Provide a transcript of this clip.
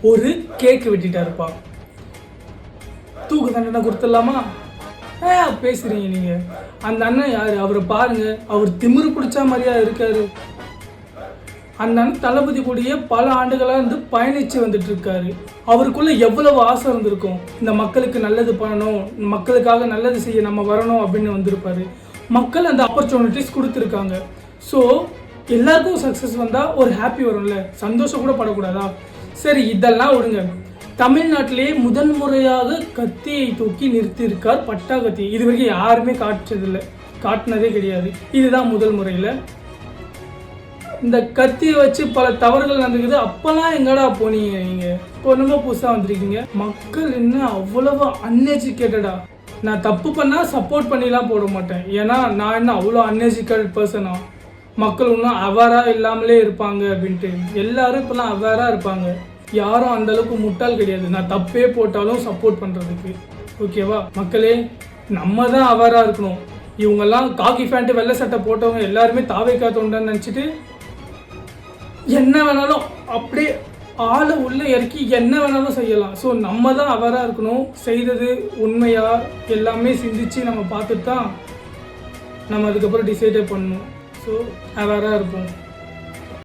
ஒரு கேக்கு வெட்டிட்டாருப்பா. தூக்கு தண்டனை கொடுத்துடலாமா? பேசுறீங்க நீங்க. அந்த அண்ணன் யாரு? அவரை பாருங்க, அவர் திமிரு பிடிச்சா மாதிரியா இருக்காரு. அந்த அண்ணன் தளபதி கூடயே பல ஆண்டுகளாக வந்து பயணிச்சு வந்துட்டு இருக்காரு. அவருக்குள்ள எவ்வளவு ஆசை இருந்திருக்கும், இந்த மக்களுக்கு நல்லது பண்ணணும், மக்களுக்காக நல்லது செய்ய நம்ம வரணும் அப்படின்னு வந்திருப்பாரு. மக்கள் அந்த ஆப்பர்ச்சுனிட்டிஸ் கொடுத்துருக்காங்க. ஸோ எல்லாருக்கும் சக்ஸஸ் வந்தால் ஒரு ஹாப்பி வரும்ல, சந்தோஷம் கூட படக்கூடாதா? சரி, இதெல்லாம் விடுங்க. தமிழ்நாட்டிலேயே முதன்முறையாக கத்தியை தூக்கி நிறுத்தியிருக்கார் பட்டாகத்தி. இது வரைக்கும் யாருமே காட்டினதே கிடையாது. இதுதான் முதல் முறையில். இந்த கத்தியை வச்சு பல தவறுகள் நடந்துக்குது. அப்போல்லாம் எங்கடா போனீங்க நீங்கள்? இப்போ என்னமோ புதுசாக வந்திருக்கீங்க. மக்கள் இன்னும் அவ்வளவு அன்எஜுகேட்டடா. நான் தப்பு பண்ணால் சப்போர்ட் பண்ணிலாம் போட மாட்டேன். ஏன்னா நான் என்ன அவ்வளோ அன்எஜுகேட்டட் பர்சனா? மக்கள் இன்னும் அவேராக இல்லாமலே இருப்பாங்க அப்படின்ட்டு. எல்லாரும் இப்போலாம் அவேராக இருப்பாங்க. யாரும் அந்தளவுக்கு முட்டாள் கிடையாது நான் தப்பே போட்டாலும் சப்போர்ட் பண்ணுறதுக்கு. ஓகேவா மக்களே? நம்ம தான் அவேராக இருக்கணும். இவங்கெல்லாம் காக்கி ஃபேண்ட்டு வெள்ளை சட்டை போட்டவங்க எல்லாருமே தாவேக்கா தொண்டன்னு நினச்சிட்டு என்ன வேணாலும் அப்படியே ஆளை உள்ளே இறக்கி என்ன வேணாலும் செய்யலாம். ஸோ நம்ம தான் அவேராக இருக்கணும். செய்தது உண்மையா எல்லாமே சிந்திச்சு நம்ம பார்த்துட்டு தான் நம்ம அதுக்கப்புறம் டிசைடே பண்ணணும். ஸோ அவேராக இருப்போம்.